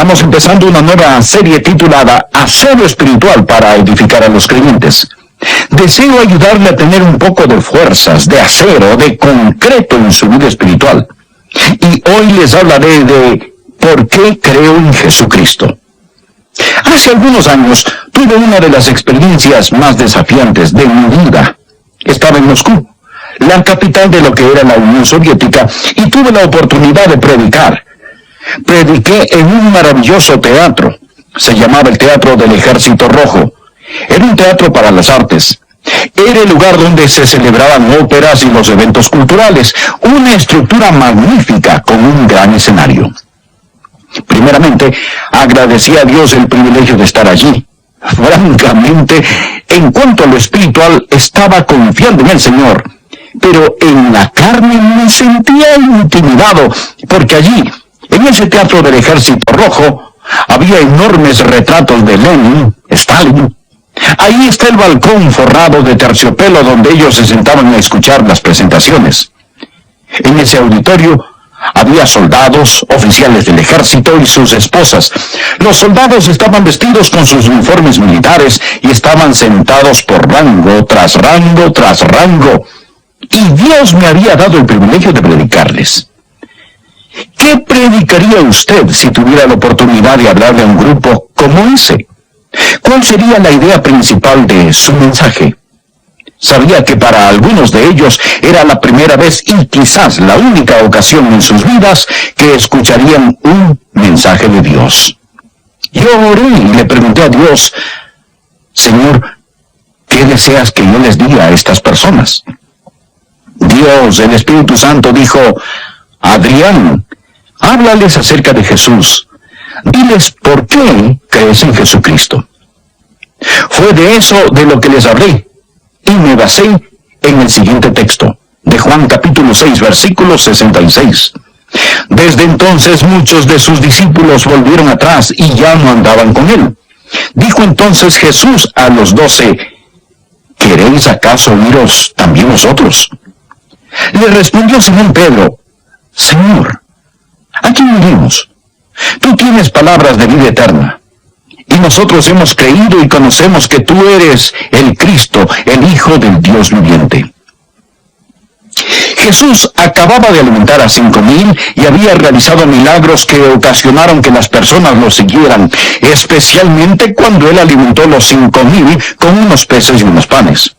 Estamos empezando una nueva serie titulada Acero Espiritual para edificar a los creyentes. Deseo ayudarle a tener un poco de fuerzas, de acero, de concreto en su vida espiritual. Y hoy les hablaré de ¿por qué creo en Jesucristo? Hace algunos años tuve una de las experiencias más desafiantes de mi vida. Estaba en Moscú, la capital de lo que era la Unión Soviética, y tuve la oportunidad de predicar. Prediqué en un maravilloso teatro. Se llamaba el Teatro del Ejército Rojo. Era un teatro para las artes. Era el lugar donde se celebraban óperas y los eventos culturales. Una estructura magnífica con un gran escenario. Primeramente, agradecí a Dios el privilegio de estar allí. Francamente, en cuanto a lo espiritual, estaba confiando en el Señor. Pero en la carne me sentía intimidado, porque allí, en ese Teatro del Ejército Rojo, había enormes retratos de Lenin, Stalin. Ahí está el balcón forrado de terciopelo donde ellos se sentaban a escuchar las presentaciones. En ese auditorio había soldados, oficiales del ejército y sus esposas. Los soldados estaban vestidos con sus uniformes militares y estaban sentados por rango tras rango tras rango. Y Dios me había dado el privilegio de predicarles. ¿Qué predicaría usted si tuviera la oportunidad de hablarle a un grupo como ese? ¿Cuál sería la idea principal de su mensaje? Sabía que para algunos de ellos era la primera vez y quizás la única ocasión en sus vidas que escucharían un mensaje de Dios. Yo oré y le pregunté a Dios, Señor, ¿qué deseas que yo les diga a estas personas? Dios, el Espíritu Santo, dijo, Adrián, háblales acerca de Jesús. Diles por qué crees en Jesucristo. Fue de eso de lo que les hablé, y me basé en el siguiente texto, de Juan capítulo 6, versículo 66. Desde entonces muchos de sus discípulos volvieron atrás y ya no andaban con él. Dijo entonces Jesús a los 12, ¿queréis acaso iros también vosotros? Le respondió Simón Pedro, Señor, ¿a quién iremos? Tú tienes palabras de vida eterna, y nosotros hemos creído y conocemos que tú eres el Cristo, el Hijo del Dios viviente. Jesús acababa de alimentar a 5,000 y había realizado milagros que ocasionaron que las personas lo siguieran, especialmente cuando él alimentó los 5,000 con unos peces y unos panes.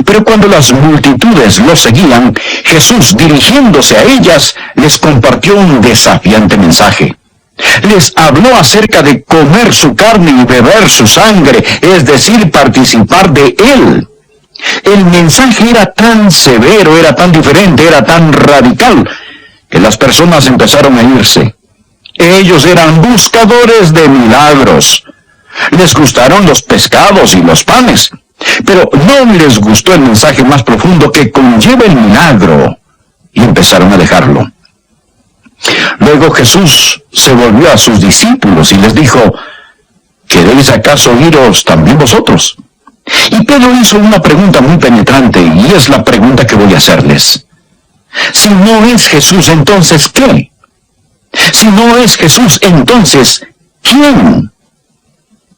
Pero cuando las multitudes lo seguían, Jesús, dirigiéndose a ellas, les compartió un desafiante mensaje. Les habló acerca de comer su carne y beber su sangre, es decir, participar de él. El mensaje era tan severo, era tan diferente, era tan radical, que las personas empezaron a irse. Ellos eran buscadores de milagros. Les gustaron los pescados y los panes, pero no les gustó el mensaje más profundo que conlleva el milagro, y empezaron a dejarlo. Luego Jesús se volvió a sus discípulos y les dijo, ¿queréis acaso iros también vosotros? Y Pedro hizo una pregunta muy penetrante, y es la pregunta que voy a hacerles. Si no es Jesús, entonces ¿qué? Si no es Jesús, entonces ¿quién?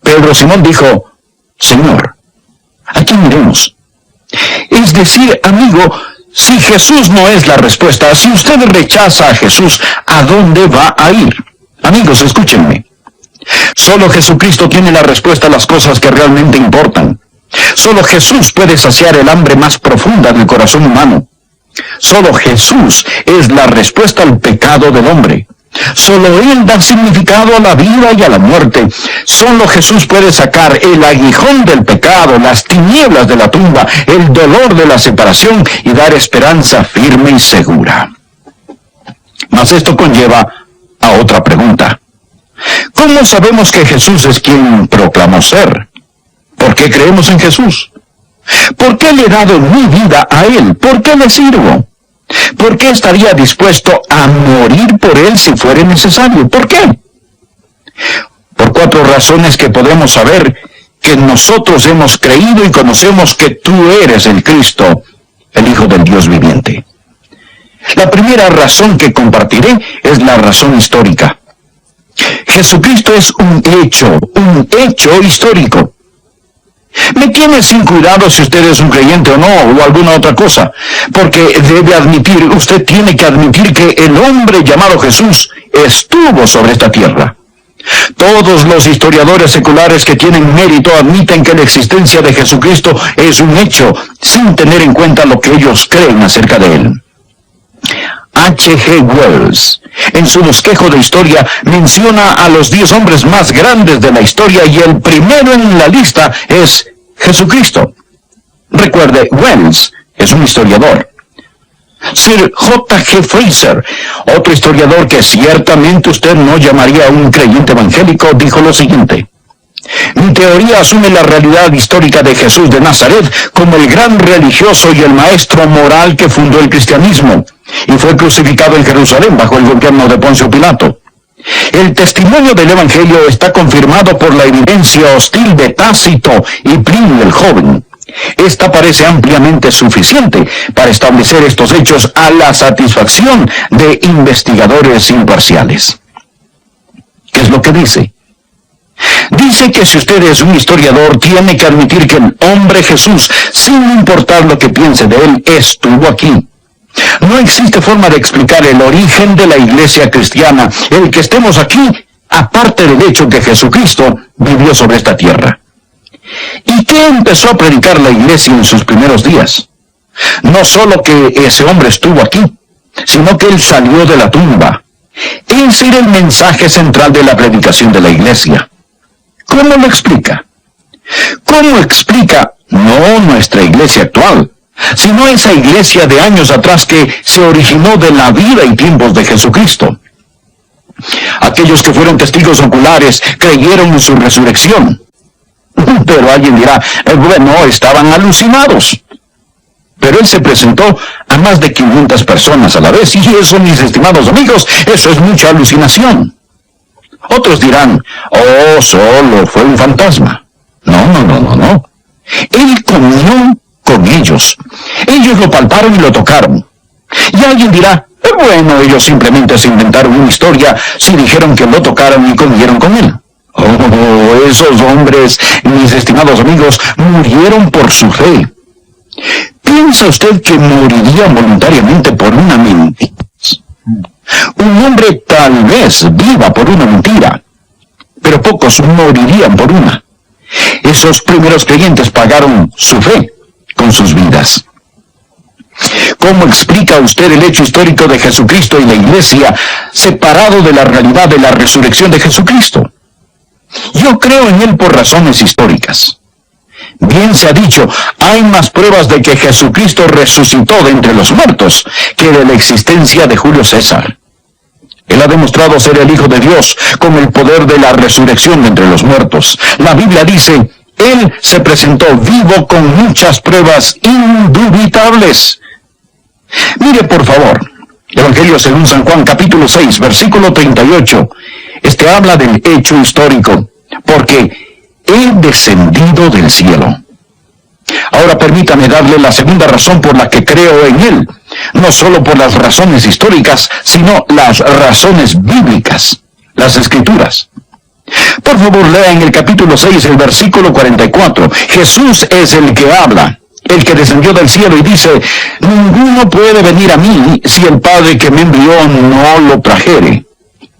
Pedro Simón dijo, Señor, ¿a quién iremos? Es decir, amigo, si Jesús no es la respuesta, si usted rechaza a Jesús, ¿a dónde va a ir? Amigos, escúchenme. Solo Jesucristo tiene la respuesta a las cosas que realmente importan. Solo Jesús puede saciar el hambre más profunda del corazón humano. Solo Jesús es la respuesta al pecado del hombre. Solo Él da significado a la vida y a la muerte. Solo Jesús puede sacar el aguijón del pecado, las tinieblas de la tumba, el dolor de la separación y dar esperanza firme y segura. Mas esto conlleva a otra pregunta. ¿Cómo sabemos que Jesús es quien proclamó ser? ¿Por qué creemos en Jesús? ¿Por qué le he dado mi vida a Él? ¿Por qué le sirvo? ¿Por qué estaría dispuesto a morir por Él si fuera necesario? ¿Por qué? Por 4 razones que podemos saber que nosotros hemos creído y conocemos que tú eres el Cristo, el Hijo del Dios viviente. La primera razón que compartiré es la razón histórica. Jesucristo es un hecho histórico. Me tiene sin cuidado si usted es un creyente o no, o alguna otra cosa, porque usted tiene que admitir que el hombre llamado Jesús estuvo sobre esta tierra. Todos los historiadores seculares que tienen mérito admiten que la existencia de Jesucristo es un hecho, sin tener en cuenta lo que ellos creen acerca de él. H.G. Wells, en su bosquejo de historia, menciona a los 10 hombres más grandes de la historia y el primero en la lista es Jesucristo. Recuerde, Wells es un historiador. Sir J.G. Fraser, otro historiador que ciertamente usted no llamaría un creyente evangélico, dijo lo siguiente: mi teoría asume la realidad histórica de Jesús de Nazaret como el gran religioso y el maestro moral que fundó el cristianismo, y fue crucificado en Jerusalén bajo el gobierno de Poncio Pilato. El testimonio del Evangelio está confirmado por la evidencia hostil de Tácito y Plinio el Joven. Esta parece ampliamente suficiente para establecer estos hechos a la satisfacción de investigadores imparciales. ¿Qué es lo que dice? Dice que si usted es un historiador, tiene que admitir que el hombre Jesús, sin importar lo que piense de él, estuvo aquí. No existe forma de explicar el origen de la iglesia cristiana, el que estemos aquí, aparte del hecho que Jesucristo vivió sobre esta tierra. ¿Y qué empezó a predicar la iglesia en sus primeros días? No solo que ese hombre estuvo aquí, sino que él salió de la tumba. Ese era el mensaje central de la predicación de la iglesia. ¿Cómo lo explica? ¿Cómo explica no nuestra iglesia actual, sino esa iglesia de años atrás que se originó de la vida y tiempos de Jesucristo? Aquellos que fueron testigos oculares creyeron en su resurrección. Pero alguien dirá, bueno, estaban alucinados. Pero él se presentó a más de 500 personas a la vez, y eso, mis estimados amigos, eso es mucha alucinación. Otros dirán, oh, solo fue un fantasma. No. Él comió con ellos. Ellos lo palparon y lo tocaron. Y alguien dirá, bueno, ellos simplemente se inventaron una historia si dijeron que lo tocaron y comieron con él. Oh, esos hombres, mis estimados amigos, murieron por su fe. ¿Piensa usted que morirían voluntariamente por una mentira? Un hombre tal vez viva por una mentira, pero pocos morirían por una. Esos primeros creyentes pagaron su fe con sus vidas. ¿Cómo explica usted el hecho histórico de Jesucristo y la iglesia separado de la realidad de la resurrección de Jesucristo? Yo creo en él por razones históricas. Bien se ha dicho, hay más pruebas de que Jesucristo resucitó de entre los muertos que de la existencia de Julio César. Él ha demostrado ser el Hijo de Dios con el poder de la resurrección de entre los muertos. La Biblia dice, él se presentó vivo con muchas pruebas indubitables. Mire, por favor, Evangelio según San Juan, capítulo 6, versículo 38. Este habla del hecho histórico, porque he descendido del cielo. Ahora permítame darle la segunda razón por la que creo en él, no solo por las razones históricas, sino las razones bíblicas, las Escrituras. Por favor, lea en el capítulo 6, el versículo 44. Jesús es el que habla, el que descendió del cielo y dice, ninguno puede venir a mí si el Padre que me envió no lo trajere,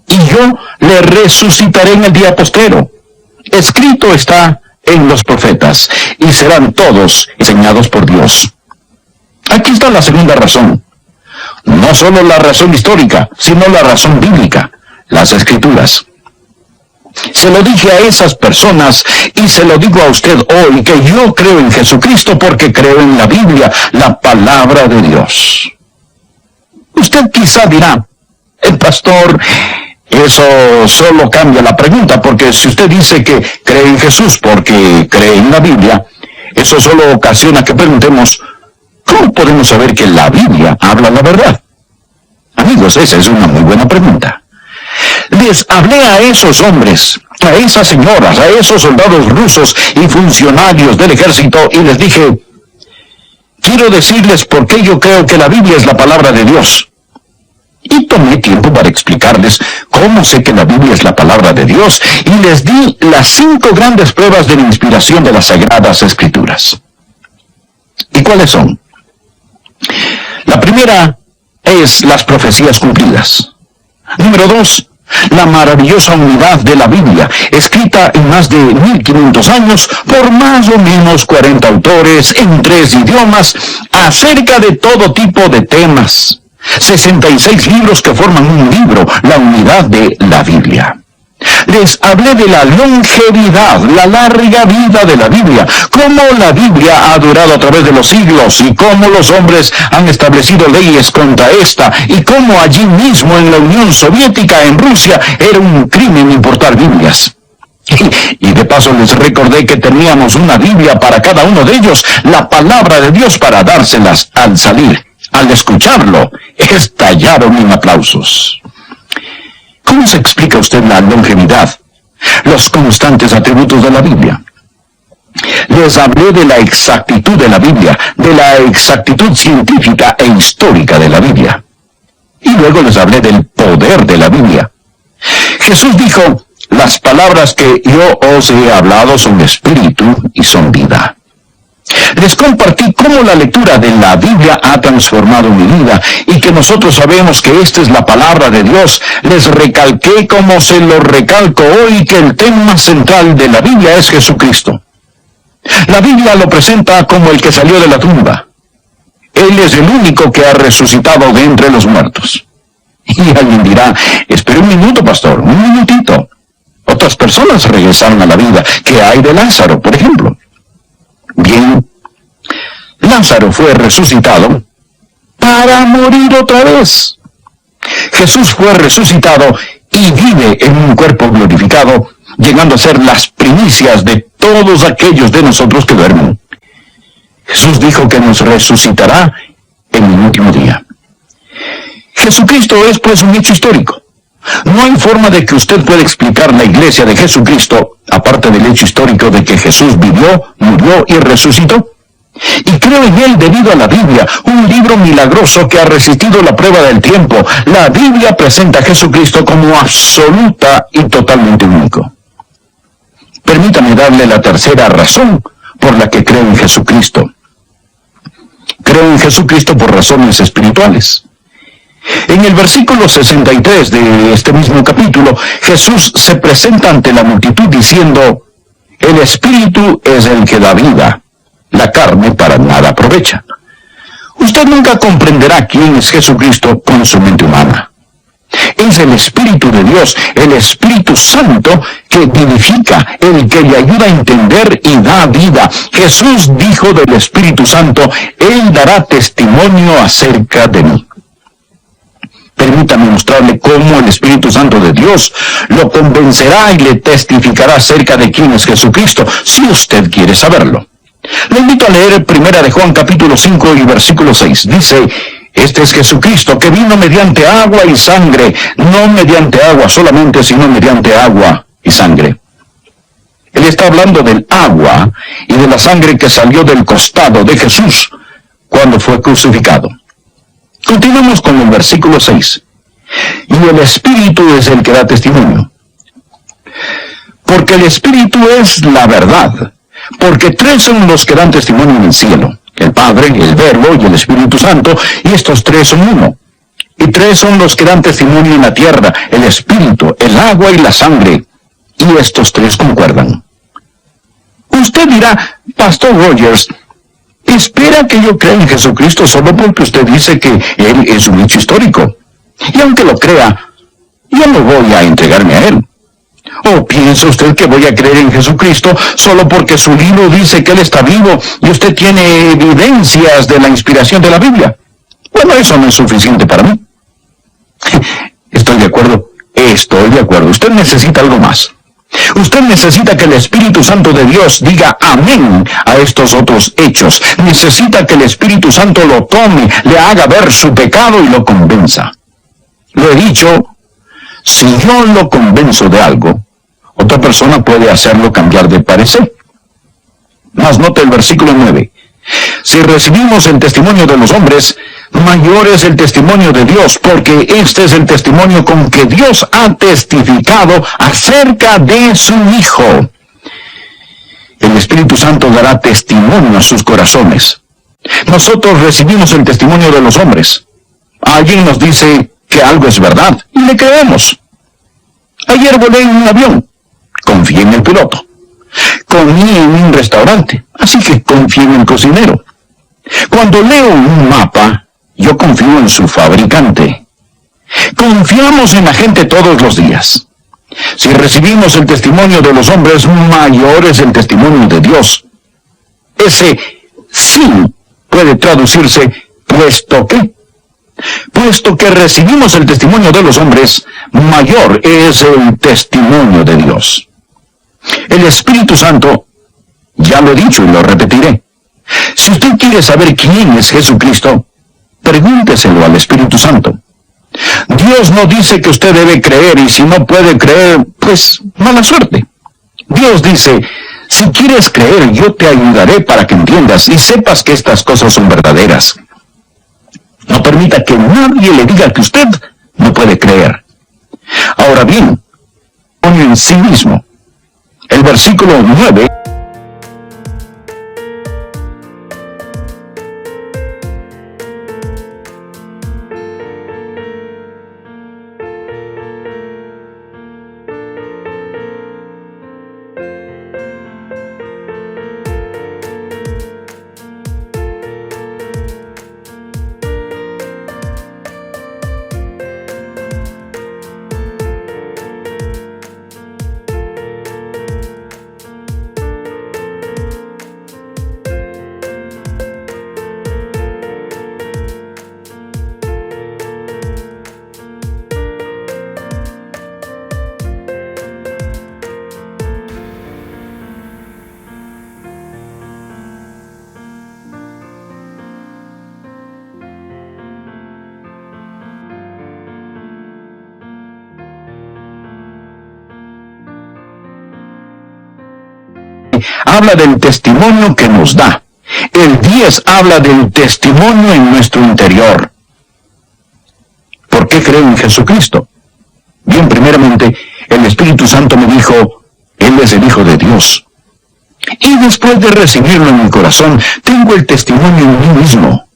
y yo le resucitaré en el día postrero. Escrito está en los profetas, y serán todos enseñados por Dios. Aquí está la segunda razón. No solo la razón histórica, sino la razón bíblica, las Escrituras. Se lo dije a esas personas y se lo digo a usted hoy, que yo creo en Jesucristo porque creo en la Biblia, la palabra de Dios. Usted quizá dirá, el pastor, eso solo cambia la pregunta, porque si usted dice que cree en Jesús porque cree en la Biblia, eso solo ocasiona que preguntemos, ¿cómo podemos saber que la Biblia habla la verdad? Amigos, esa es una muy buena pregunta. Les hablé a esos hombres, a esas señoras, a esos soldados rusos y funcionarios del ejército y les dije, quiero decirles por qué yo creo que la Biblia es la palabra de Dios. Y tomé tiempo para explicarles cómo sé que la Biblia es la palabra de Dios, y les di las 5 grandes pruebas de la inspiración de las Sagradas Escrituras. ¿Y cuáles son? La primera es las profecías cumplidas. Número 2, la maravillosa unidad de la Biblia, escrita en más de 1500 años por más o menos 40 autores en 3 idiomas, acerca de todo tipo de temas. 66 libros que forman un libro, la unidad de la Biblia. Les hablé de la longevidad, la larga vida de la Biblia, cómo la Biblia ha durado a través de los siglos y cómo los hombres han establecido leyes contra esta, y cómo allí mismo en la Unión Soviética, en Rusia, era un crimen importar Biblias. Y de paso les recordé que teníamos una Biblia para cada uno de ellos, la palabra de Dios, para dárselas al salir. Al escucharlo, estallaron en aplausos. ¿Cómo se explica usted la longevidad, los constantes atributos de la Biblia? Les hablé de la exactitud de la Biblia, de la exactitud científica e histórica de la Biblia. Y luego les hablé del poder de la Biblia. Jesús dijo, las palabras que yo os he hablado son espíritu y son vida. Les compartí cómo la lectura de la Biblia ha transformado mi vida y que nosotros sabemos que esta es la palabra de Dios. Les recalqué, como se lo recalco hoy, que el tema central de la Biblia es Jesucristo. La Biblia lo presenta como el que salió de la tumba. Él es el único que ha resucitado de entre los muertos. Y alguien dirá, espere un minuto, pastor, un minutito. Otras personas regresaron a la vida. ¿Qué hay de Lázaro, por ejemplo? Bien, Lázaro fue resucitado para morir otra vez. Jesús fue resucitado y vive en un cuerpo glorificado, llegando a ser las primicias de todos aquellos de nosotros que duermen. Jesús dijo que nos resucitará en el último día. Jesucristo es pues un hecho histórico. No hay forma de que usted pueda explicar la iglesia de Jesucristo, aparte del hecho histórico de que Jesús vivió, murió y resucitó. Y creo en él debido a la Biblia, un libro milagroso que ha resistido la prueba del tiempo. La Biblia presenta a Jesucristo como absoluta y totalmente único. Permítame darle la tercera razón por la que creo en Jesucristo. Creo en Jesucristo por razones espirituales. En el versículo 63 de este mismo capítulo, Jesús se presenta ante la multitud diciendo, el Espíritu es el que da vida, la carne para nada aprovecha. Usted nunca comprenderá quién es Jesucristo con su mente humana. Es el Espíritu de Dios, el Espíritu Santo, que vivifica, el que le ayuda a entender y da vida. Jesús dijo del Espíritu Santo, Él dará testimonio acerca de mí. Permítame mostrarle cómo el Espíritu Santo de Dios lo convencerá y le testificará acerca de quién es Jesucristo, si usted quiere saberlo. Le invito a leer 1 de Juan capítulo 5 y versículo 6. Dice, este es Jesucristo que vino mediante agua y sangre, no mediante agua solamente, sino mediante agua y sangre. Él está hablando del agua y de la sangre que salió del costado de Jesús cuando fue crucificado. Continuamos con el versículo 6. Y el Espíritu es el que da testimonio. Porque el Espíritu es la verdad. Porque 3 son los que dan testimonio en el cielo. El Padre, el Verbo y el Espíritu Santo. Y estos 3 son uno. Y 3 son los que dan testimonio en la tierra. El Espíritu, el agua y la sangre. Y estos 3 concuerdan. Usted dirá, Pastor Rogers, espera que yo crea en Jesucristo solo porque usted dice que Él es un hecho histórico. Y aunque lo crea, yo no voy a entregarme a Él. ¿O piensa usted que voy a creer en Jesucristo solo porque su libro dice que Él está vivo y usted tiene evidencias de la inspiración de la Biblia? Bueno, eso no es suficiente para mí. Estoy de acuerdo. Usted necesita algo más. Usted necesita que el Espíritu Santo de Dios diga amén a estos otros hechos. Necesita que el Espíritu Santo lo tome, le haga ver su pecado y lo convenza. Lo he dicho, si yo lo convenzo de algo, otra persona puede hacerlo cambiar de parecer. Mas note el versículo 9. Si recibimos el testimonio de los hombres, mayor es el testimonio de Dios, porque este es el testimonio con que Dios ha testificado acerca de su Hijo. El Espíritu Santo dará testimonio a sus corazones. Nosotros recibimos el testimonio de los hombres. Alguien nos dice que algo es verdad, y le creemos. Ayer volé en un avión. Confié en el piloto. Comí en un restaurante, así que confío en el cocinero. Cuando leo un mapa, yo confío en su fabricante. Confiamos en la gente todos los días. Si recibimos el testimonio de los hombres, mayor es el testimonio de Dios. Ese sí puede traducirse puesto que. Puesto que recibimos el testimonio de los hombres, mayor es el testimonio de Dios. El Espíritu Santo, ya lo he dicho y lo repetiré. Si usted quiere saber quién es Jesucristo, pregúnteselo al Espíritu Santo. Dios no dice que usted debe creer, y si no puede creer, pues mala suerte. Dios dice, si quieres creer, yo te ayudaré para que entiendas y sepas que estas cosas son verdaderas. No permita que nadie le diga que usted no puede creer. Ahora bien, pone en sí mismo. El versículo 9... habla del testimonio que nos da. El 10 habla del testimonio en nuestro interior. ¿Por qué creo en Jesucristo? Bien, primeramente, el Espíritu Santo me dijo, Él es el Hijo de Dios. Y después de recibirlo en mi corazón, tengo el testimonio en mí mismo.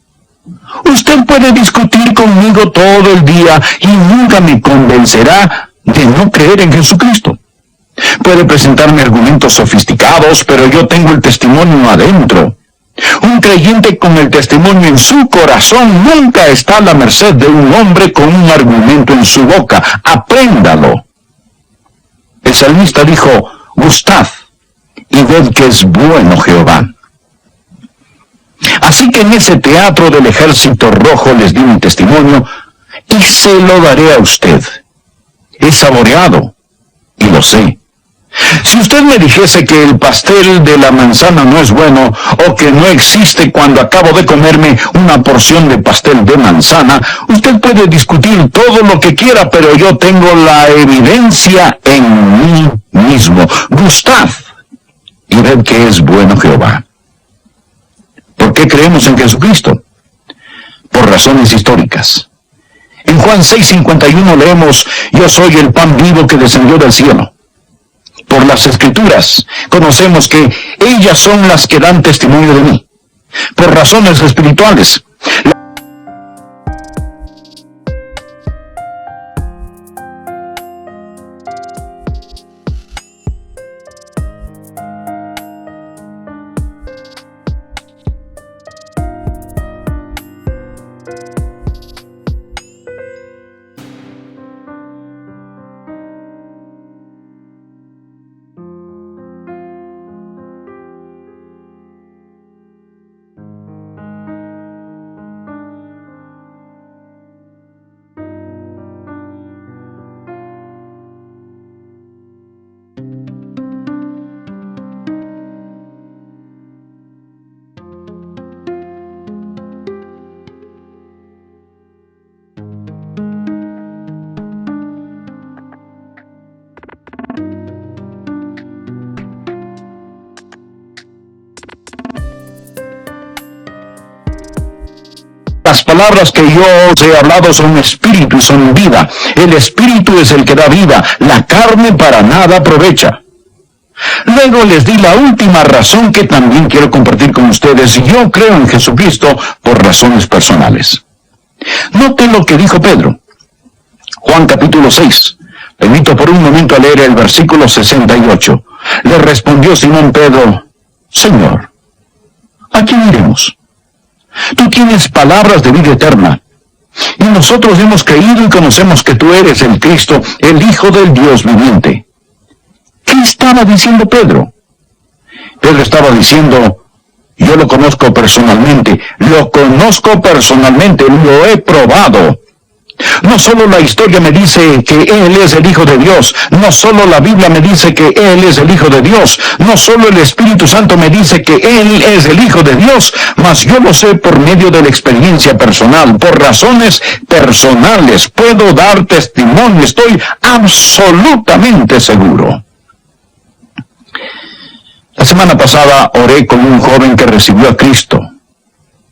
Usted puede discutir conmigo todo el día y nunca me convencerá de no creer en Jesucristo. Puede presentarme argumentos sofisticados, pero yo tengo el testimonio adentro. Un creyente con el testimonio en su corazón nunca está a la merced de un hombre con un argumento en su boca. Apréndalo. El salmista dijo, gustad y ved que es bueno Jehová. Así que en ese teatro del Ejército Rojo les di mi testimonio y se lo daré a usted. He saboreado y lo sé. Si usted me dijese que el pastel de la manzana no es bueno, o que no existe cuando acabo de comerme una porción de pastel de manzana, usted puede discutir todo lo que quiera, pero yo tengo la evidencia en mí mismo. Gustad y ved que es bueno Jehová. ¿Por qué creemos en Jesucristo? Por razones históricas. En Juan 6:51 leemos, yo soy el pan vivo que descendió del cielo. Por las Escrituras conocemos que ellas son las que dan testimonio de mí. Por razones espirituales, Las palabras que yo os he hablado son espíritu y son vida. El espíritu es el que da vida, la carne para nada aprovecha. Luego les di la última razón que también quiero compartir con ustedes. Yo creo en Jesucristo por razones personales. Noten lo que dijo Pedro. Juan capítulo 6. Le invito por un momento a leer el versículo 68. Le respondió Simón Pedro: Señor, ¿a quién iremos? Tú tienes palabras de vida eterna, y nosotros hemos creído y conocemos que tú eres el Cristo, el Hijo del Dios viviente. ¿Qué estaba diciendo Pedro? Pedro estaba diciendo: yo lo conozco personalmente, lo he probado. No solo la historia me dice que Él es el Hijo de Dios, no solo la Biblia me dice que Él es el Hijo de Dios, no solo el Espíritu Santo me dice que Él es el Hijo de Dios, mas yo lo sé por medio de la experiencia personal, por razones personales. Puedo dar testimonio, estoy absolutamente seguro. La semana pasada oré con un joven que recibió a Cristo.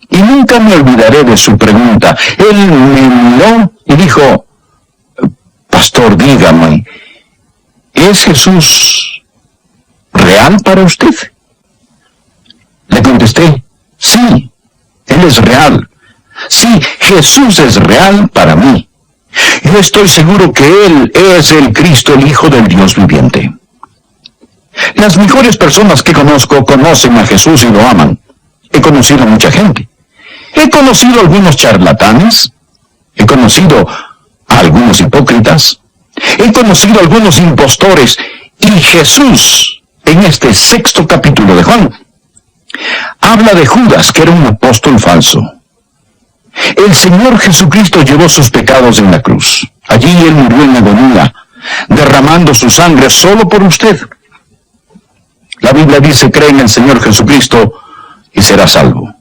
Y nunca me olvidaré de su pregunta. Él me miró y dijo: Pastor, dígame, ¿es Jesús real para usted? Le contesté: sí, Él es real. Sí, Jesús es real para mí. Yo estoy seguro que Él es el Cristo, el Hijo del Dios viviente. Las mejores personas que conozco conocen a Jesús y lo aman. He conocido a mucha gente. He conocido a algunos charlatanes. He conocido a algunos hipócritas. He conocido a algunos impostores. Y Jesús, en este 6º capítulo de Juan, habla de Judas, que era un apóstol falso. El Señor Jesucristo llevó sus pecados en la cruz. Allí Él murió en agonía, derramando su sangre solo por usted. La Biblia dice: cree en el Señor Jesucristo y será salvo.